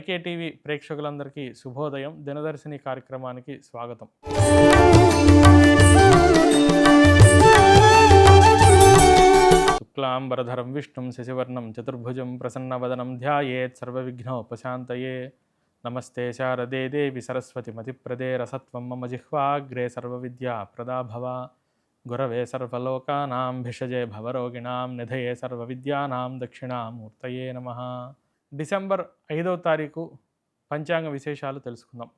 YK TV ప్రేక్షకులందరికీ శుభోదయం. దినదర్శిని కార్యక్రమానికి స్వాగతం. శుక్లాంబరధరం విష్ణుం శశివర్ణం చతుర్భుజం ప్రసన్నవదనం ధ్యాయేత్ సర్వవిఘ్నోపశాంతయే. నమస్తే శారదే దేవి సరస్వతి మతిప్రదే రసత్వం మమ జిహ్వాగ్రే సర్వవిద్యా ప్రదాభవ. గురవే సర్వలోకానాం భిషజే భవరోగిణాం నిధయే సర్వవిద్యానాం దక్షిణామూర్తయే నమః. డిసెంబర్ 5వ తారీఖు పంచాంగ విశేషాలు తెలుసుకుందాం.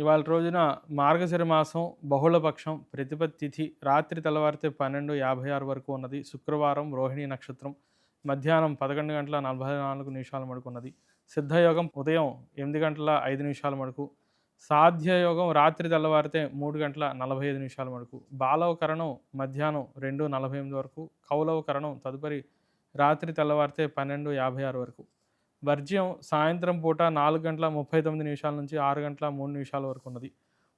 ఇవాళ రోజున మార్గశిర మాసం బహుళపక్షం ప్రతిపత్తి తిథి రాత్రి తెల్లవారితే 12:56 వరకు ఉన్నది. శుక్రవారం రోహిణి నక్షత్రం మధ్యాహ్నం 11:44 వరకు ఉన్నది. సిద్ధయోగం ఉదయం 8:05 వరకు. సాధ్యయోగం రాత్రి తెల్లవారితే 3:45 వరకు. బాలవకరణం మధ్యాహ్నం 2:48 వరకు. కౌలవకరణం తదుపరి రాత్రి తెల్లవారితే 12:56 వరకు. వర్జ్యం సాయంత్రం పూట 4:39 నుంచి 6:03 వరకు ఉన్నది.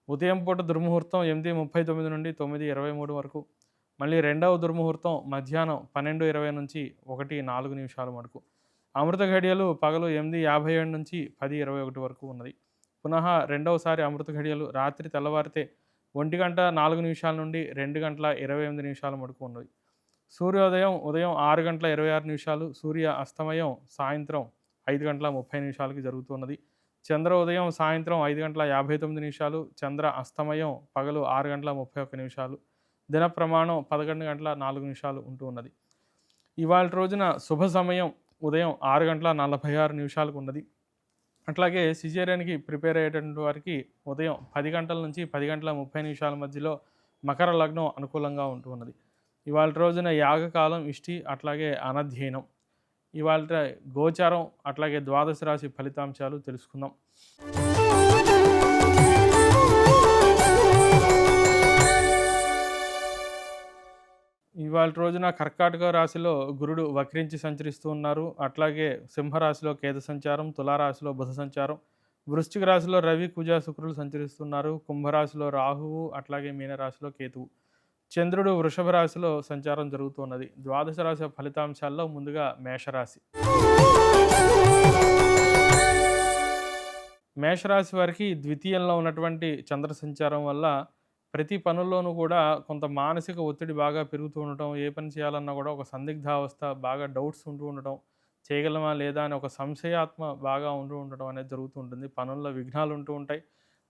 ఉదయం పూట దుర్ముహూర్తం 8:39 నుండి 9:23 వరకు. మళ్ళీ రెండవ దుర్ముహూర్తం మధ్యాహ్నం 12:20 నుంచి 1:04 వరకు. అమృత ఘడియలు పగలు 8:57 నుంచి 10:21 వరకు ఉన్నది. పునః రెండవసారి అమృత ఘడియలు రాత్రి తెల్లవారితే 1:04 నుండి 2:28 వరకు ఉన్నది. సూర్యోదయం ఉదయం 6:26, సూర్య అస్తమయం సాయంత్రం 5:30 జరుగుతున్నది. చంద్రోదయం సాయంత్రం 5:59, చంద్ర అస్తమయం పగలు 6:31. దిన ప్రమాణం 11:04 ఉంటూ ఉన్నది. ఇవాళ రోజున శుభ సమయం ఉదయం 6:46 ఉన్నది. అట్లాగే సిజేరియన్కి ప్రిపేర్ అయ్యేటువంటి వారికి ఉదయం 10 గంటల నుంచి 10:30 మధ్యలో మకర లగ్నం అనుకూలంగా ఉంటూ ఉన్నది. ఇవాళ రోజున యాగకాలం ఇష్టి, అట్లాగే అనధ్యయనం. ఇవాళ గోచారం అట్లాగే ద్వాదశ రాశి ఫలితాంశాలు తెలుసుకుందాం. ఇవాళ రోజున కర్కాటక రాశిలో గురుడు వక్రించి సంచరిస్తూ ఉన్నారు. అట్లాగే సింహరాశిలో కేతు సంచారం, తులారాశిలో బుధ సంచారం, వృశ్చిక రాశిలో రవి, కుజ, శుక్రులు సంచరిస్తున్నారు. కుంభరాశిలో రాహువు, అట్లాగే మీనరాశిలో కేతువు. చంద్రుడు వృషభ రాశిలో సంచారం జరుగుతున్నది. ద్వాదశ రాశి ఫలితాంశాల్లో ముందుగా మేషరాశి. మేషరాశి వారికి ద్వితీయంలో ఉన్నటువంటి చంద్ర సంచారం వల్ల ప్రతి పనుల్లోనూ కూడా కొంత మానసిక ఒత్తిడి బాగా పెరుగుతూ ఉండటం, ఏ పని చేయాలన్నా కూడా ఒక సందిగ్ధావస్థ, బాగా డౌట్స్ ఉంటూ ఉండటం, చేయగలమా లేదా అని ఒక సంశయాత్మ బాగా ఉంటూ ఉండటం అనేది జరుగుతూ ఉంటుంది. పనుల్లో విఘ్నాలు ఉంటూ ఉంటాయి.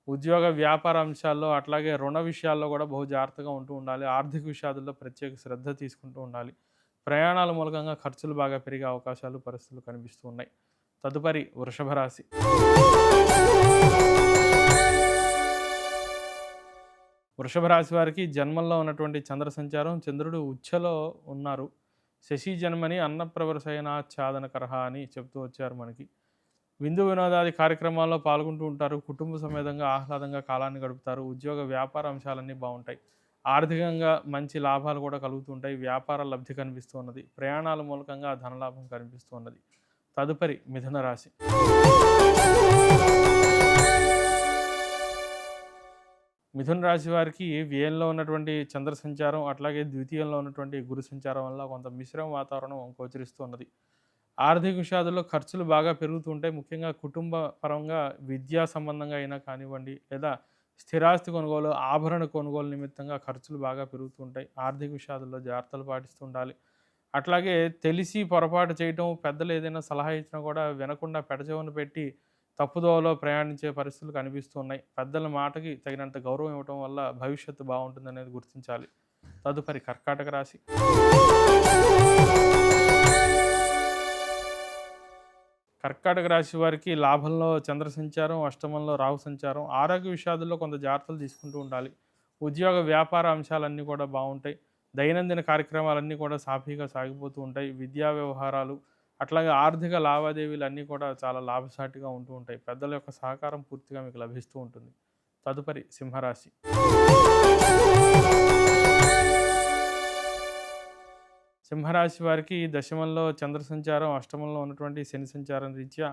ఉద్యోగ వ్యాపార అంశాల్లో అట్లాగే రుణ విషయాల్లో కూడా బహు జాగ్రత్తగా ఉంటూ ఉండాలి. ఆర్థిక విషయాల్లో ప్రత్యేక శ్రద్ధ తీసుకుంటూ ఉండాలి. ప్రయాణాల మూలకంగా ఖర్చులు బాగా పెరిగే అవకాశాలు, పరిస్థితులు కనిపిస్తూ ఉన్నాయి. తదుపరి వృషభ రాశి. వృషభ రాశి వారికి జన్మంలో ఉన్నటువంటి చంద్ర సంచారం, చంద్రుడు ఉచ్చలో ఉన్నారు. శశి జన్మని అన్నప్రవరసైనాచ్ఛాదనకరహ అని చెప్తూ వచ్చారు మనకి. విందు వినోదాది కార్యక్రమాల్లో పాల్గొంటూ ఉంటారు. కుటుంబ సమేతంగా ఆహ్లాదంగా కాలాన్ని గడుపుతారు. ఉద్యోగ వ్యాపార అంశాలన్నీ బాగుంటాయి. ఆర్థికంగా మంచి లాభాలు కూడా కలుగుతుంటాయి. వ్యాపార లబ్ధి కనిపిస్తూ ఉన్నది. ప్రయాణాల మూలకంగా ధనలాభం కనిపిస్తూ ఉన్నది. తదుపరి మిథున రాశి. మిథున రాశి వారికి వ్యయంలో ఉన్నటువంటి చంద్ర సంచారం, అట్లాగే ద్వితీయంలో ఉన్నటువంటి గురు సంచారం వల్ల కొంత మిశ్రమ వాతావరణం గోచరిస్తూ ఉన్నది. ఆర్థిక విషయాల్లో ఖర్చులు బాగా పెరుగుతూ ఉంటాయి. ముఖ్యంగా కుటుంబ పరంగా విద్యా సంబంధంగా అయినా కానివ్వండి, లేదా స్థిరాస్తి కొనుగోలు, ఆభరణ కొనుగోలు నిమిత్తంగా ఖర్చులు బాగా పెరుగుతూ ఉంటాయి. ఆర్థిక విషయాల్లో జాగ్రత్తలు పాటిస్తూ ఉండాలి. అట్లాగే తెలిసి పొరపాటు చేయటం, పెద్దలు ఏదైనా సలహా ఇచ్చినా కూడా వినకుండా పెడచెవిన పెట్టి తప్పుదోవలో ప్రయాణించే పరిస్థితులు కనిపిస్తూ ఉన్నాయి. పెద్దల మాటకి తగినంత గౌరవం ఇవ్వటం వల్ల భవిష్యత్తు బాగుంటుంది అనేది గుర్తించాలి. తదుపరి కర్కాటక రాశి. కర్కాటక రాశి వారికి లాభంలో చంద్ర సంచారం, అష్టమంలో రాహు సంచారం. ఆరోగ్య విషయాల్లో కొంత జాగ్రత్తలు తీసుకుంటూ ఉండాలి. ఉద్యోగ వ్యాపార అంశాలన్నీ కూడా బాగుంటాయి. దైనందిన కార్యక్రమాలన్నీ కూడా సాఫీగా సాగిపోతూ ఉంటాయి. విద్యా వ్యవహారాలు, అట్లాగే ఆర్థిక లావాదేవీలు అన్నీ కూడా చాలా లాభసాటిగా ఉంటూ ఉంటాయి. పెద్దల యొక్క సహకారం పూర్తిగా మీకు లభిస్తూ ఉంటుంది. తదుపరి సింహరాశి. సింహరాశి వారికి దశమంలో చంద్ర సంచారం, అష్టమంలో ఉన్నటువంటి శని సంచారం రీత్యా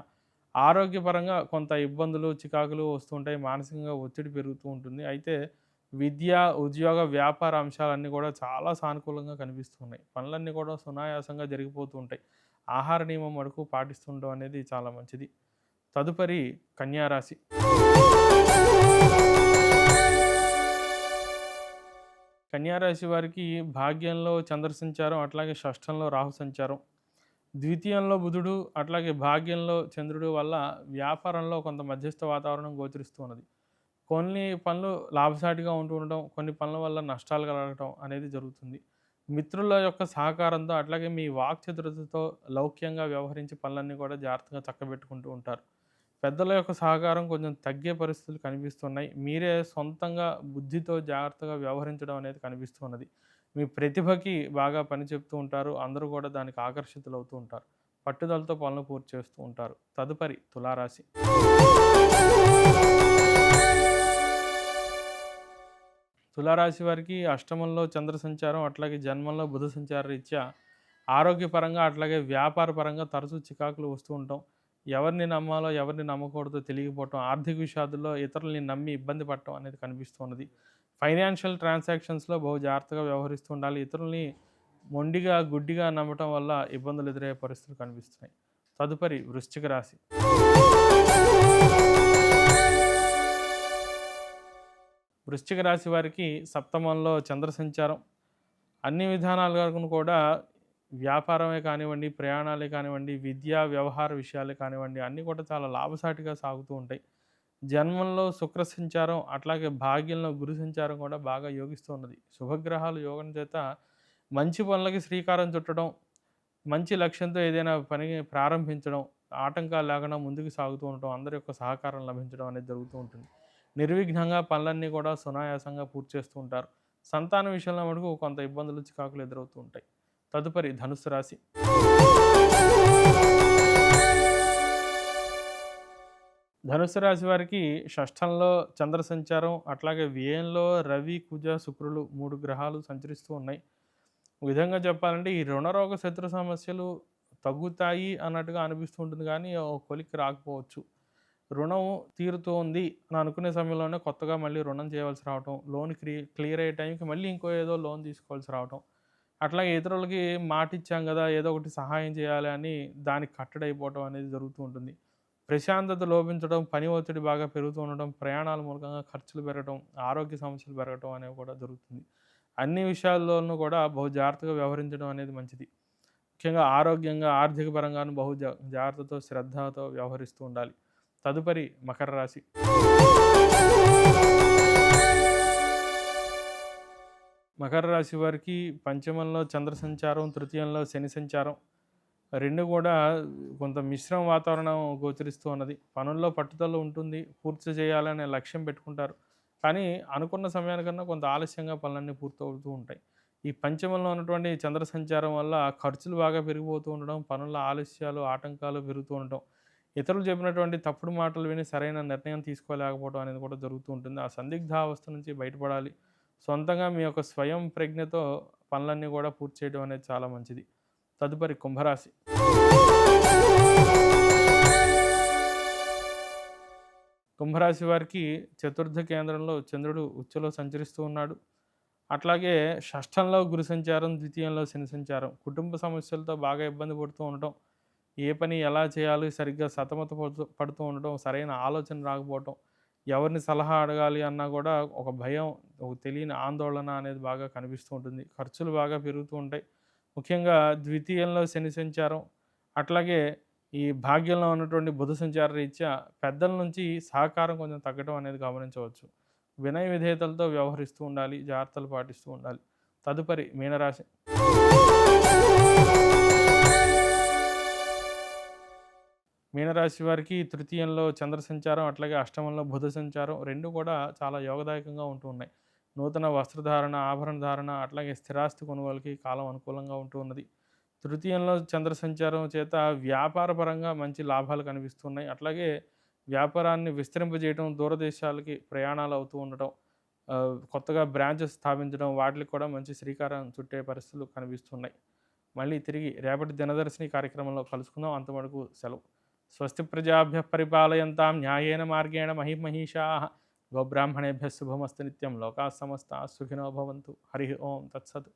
ఆరోగ్యపరంగా కొంత ఇబ్బందులు, చికాకులు వస్తుంటాయి. మానసికంగా ఒత్తిడి పెరుగుతూ ఉంటుంది. అయితే విద్య, ఉద్యోగ, వ్యాపార అంశాలన్నీ కూడా చాలా సానుకూలంగా కనిపిస్తున్నాయి. పనులన్నీ కూడా సునాయాసంగా జరిగిపోతూ ఉంటాయి. ఆహార నియమం మటుకు పాటిస్తుండడం అనేది చాలా మంచిది. తదుపరి కన్యా రాశి. కన్యా రాశి వారికి భాగ్యంలో చంద్ర సంచారం, అట్లాగే షష్టంలో రాహు సంచారం, ద్వితీయంలో బుధుడు, అట్లాగే భాగ్యంలో చంద్రుడు వల్ల వ్యాపారంలో కొంత మధ్యస్థ వాతావరణం గోచరిస్తూ ఉన్నది. కొన్ని పనులు లాభసాటిగా ఉంటూ ఉండడం, కొన్ని పనుల వల్ల నష్టాలు కలగటం అనేది జరుగుతుంది. మిత్రుల యొక్క సహకారంతో, అట్లాగే మీ వాక్చతురతతో లౌక్యంగా వ్యవహరించి పనులన్నీ కూడా జాగ్రత్తగా చక్కబెట్టుకుంటూ ఉంటారు. పెద్దల యొక్క సహకారం కొంచెం తగ్గే పరిస్థితులు కనిపిస్తున్నాయి. మీరే సొంతంగా బుద్ధితో జాగ్రత్తగా వ్యవహరించడం అనేది కనిపిస్తున్నది. మీ ప్రతిభకి బాగా పని చెప్తూ ఉంటారు. అందరూ కూడా దానికి ఆకర్షితులవుతూ ఉంటారు. పట్టుదలతో పనులు పూర్తి చేస్తూ ఉంటారు. తదుపరి తులారాశి. తులారాశి వారికి అష్టమంలో చంద్ర సంచారం, అట్లాగే జన్మంలో బుధ సంచార రీత్యా ఆరోగ్యపరంగా, అట్లాగే వ్యాపార పరంగా తరచూ చికాకులు వస్తూ ఉంటాం. ఎవరిని నమ్మాలో, ఎవరిని నమ్మకూడదో తెలియకపోవటం, ఆర్థిక విషయాల్లో ఇతరులని నమ్మి ఇబ్బంది పడటం అనేది కనిపిస్తున్నది. ఫైనాన్షియల్ ట్రాన్సాక్షన్స్‌లో బహు జాగ్రత్తగా వ్యవహరిస్తూ ఉండాలి. ఇతరులని మొండిగా, గుడ్డిగా నమ్మటం వల్ల ఇబ్బందులు ఎదురయ్యే పరిస్థితులు కనిపిస్తున్నాయి. తదుపరి వృశ్చిక రాశి. వృశ్చిక రాశి వారికి సప్తమంలో చంద్ర సంచారం, అన్ని విధానాలుగా కూడా వ్యాపారమే కానివ్వండి, ప్రయాణాలే కానివ్వండి, విద్యా, వ్యవహార విషయాలే కానివ్వండి, అన్నీ కూడా చాలా లాభసాటిగా సాగుతూ ఉంటాయి. జన్మంలో శుక్ర సంచారం, అట్లాగే భాగ్యంలో గురు సంచారం కూడా బాగా యోగిస్తూ ఉన్నది. శుభగ్రహాలు యోగం చేత మంచి పనులకి శ్రీకారం చుట్టడం, మంచి లక్ష్యంతో ఏదైనా పని ప్రారంభించడం, ఆటంకాలు లేకుండా ముందుకు సాగుతూ ఉండటం, అందరి యొక్క సహకారం లభించడం అనేది జరుగుతూ ఉంటుంది. నిర్విఘ్నంగా పనులన్నీ కూడా సునాయాసంగా పూర్తి చేస్తూ ఉంటారు. సంతాన విషయంలో మటుకు కొంత ఇబ్బందులు, చికాకులు ఎదురవుతూ ఉంటాయి. తదుపరి ధనుస్సు రాశి. ధనుస్సు రాశి వారికి షష్టంలో చంద్ర సంచారం, అట్లాగే వ్యయంలో రవి, కుజ, శుక్రులు 3 గ్రహాలు సంచరిస్తూ ఉన్నాయి. ఒక విధంగా చెప్పాలంటే ఈ రుణరోగ శత్రు సమస్యలు తగ్గుతాయి అన్నట్టుగా అనిపిస్తూ ఉంటుంది కానీ ఓ కొలిక్కి రాకపోవచ్చు. రుణం తీరుతోంది అని అనుకునే సమయంలోనే కొత్తగా మళ్ళీ రుణం చేయవలసి రావటం, లోన్ క్లియర్ అయ్యే టైంకి మళ్ళీ ఇంకో ఏదో లోన్ తీసుకోవాల్సి రావటం, అట్లాగే ఇతరులకి మాటిచ్చాం కదా ఏదో ఒకటి సహాయం చేయాలి అని దానికి కట్టడైపోవటం అనేది జరుగుతూ ఉంటుంది. ప్రశాంతత లోపించడం, పని ఒత్తిడి బాగా పెరుగుతూ ఉండడం, ప్రయాణాల మూలకంగా ఖర్చులు పెరగడం, ఆరోగ్య సమస్యలు పెరగటం అనేవి కూడా జరుగుతుంది. అన్ని విషయాల్లోనూ కూడా బహు జాగ్రత్తగా వ్యవహరించడం అనేది మంచిది. ముఖ్యంగా ఆరోగ్యంగా, ఆర్థిక పరంగాను బహు జాగ్రత్తతో, శ్రద్ధతో వ్యవహరిస్తూ ఉండాలి. తదుపరి మకర రాశి. మకర రాశి వారికి పంచమంలో చంద్ర సంచారం, తృతీయంలో శని సంచారం, 2 కూడా కొంత మిశ్రమ వాతావరణం గోచరిస్తూ ఉన్నది. పనుల్లో పట్టుదల ఉంటుంది. పూర్తి చేయాలనే లక్ష్యం పెట్టుకుంటారు. కానీ అనుకున్న సమయానికన్నా కొంత ఆలస్యంగా పనులన్నీ పూర్తవుతూ ఉంటాయి. ఈ పంచమంలో ఉన్నటువంటి చంద్ర సంచారం వల్ల ఖర్చులు బాగా పెరిగిపోతూ ఉండడం, పనుల ఆలస్యాలు, ఆటంకాలు పెరుగుతూ ఉండటం, ఇతరులు చెప్పినటువంటి తప్పుడు మాటలు విని సరైన నిర్ణయం తీసుకోలేకపోవడం అనేది కూడా జరుగుతూ ఉంటుంది. ఆ సందిగ్ధావస్థ నుంచి బయటపడాలి. సొంతంగా మీ యొక్క స్వయం ప్రజ్ఞతో పనులన్నీ కూడా పూర్తి చేయడం అనేది చాలా మంచిది. తదుపరి కుంభరాశి. కుంభరాశి వారికి చతుర్థ కేంద్రంలో చంద్రుడు ఉచ్చలో సంచరిస్తూ ఉన్నాడు. అట్లాగే షష్టంలో గురు సంచారం, ద్వితీయంలో శని సంచారం. కుటుంబ సమస్యలతో బాగా ఇబ్బంది పడుతూ ఉండటం, ఏ పని ఎలా చేయాలి సరిగ్గా సతమత పడుతూ ఉండటం, సరైన ఆలోచన రాకపోవటం, ఎవరిని సలహా అడగాలి అన్నా కూడా ఒక భయం, ఒక తెలియని ఆందోళన అనేది బాగా కనిపిస్తూ ఉంటుంది. ఖర్చులు బాగా పెరుగుతూ ఉంటాయి. ముఖ్యంగా ద్వితీయంలో శని సంచారం, అట్లాగే ఈ భాగ్యంలో ఉన్నటువంటి బుధ సంచార రీత్యా పెద్దల నుంచి సహకారం కొంచెం తగ్గడం అనేది గమనించవచ్చు. వినయ విధేయతలతో వ్యవహరిస్తూ ఉండాలి. జాగ్రత్తలు పాటిస్తూ ఉండాలి. తదుపరి మీనరాశి. మీనరాశి వారికి తృతీయంలో చంద్ర సంచారం, అట్లాగే అష్టమంలో బుధ సంచారం 2 కూడా చాలా యోగదాయకంగా ఉంటూ ఉన్నాయి. నూతన వస్త్రధారణ, ఆభరణ ధారణ, అట్లాగే స్థిరాస్తి కొనుగోలుకి కాలం అనుకూలంగా ఉంటూ ఉన్నది. తృతీయంలో చంద్ర సంచారం చేత వ్యాపార పరంగా మంచి లాభాలు కనిపిస్తున్నాయి. అట్లాగే వ్యాపారాన్ని విస్తరింపజేయడం, దూరదేశాలకి ప్రయాణాలు అవుతూ ఉండటం, కొత్తగా బ్రాంచెస్ స్థాపించడం, వాటికి కూడా మంచి శ్రీకారం చుట్టే పరిస్థితులు కనిపిస్తున్నాయి. మళ్ళీ తిరిగి రేపటి దినదర్శిని కార్యక్రమంలో కలుసుకుందాం. అంతవరకు సెలవు. స్వస్తి ప్రజాభ్యః పరిపాలయంతాం న్యాయేన మార్గేణ మహిమహీషాః గోబ్రాహ్మణేభ్యः శుభమస్తు నిత్యం. లోకాः సమస్తాः సుఖినో భవంతు. హరి ఓం తత్సత్.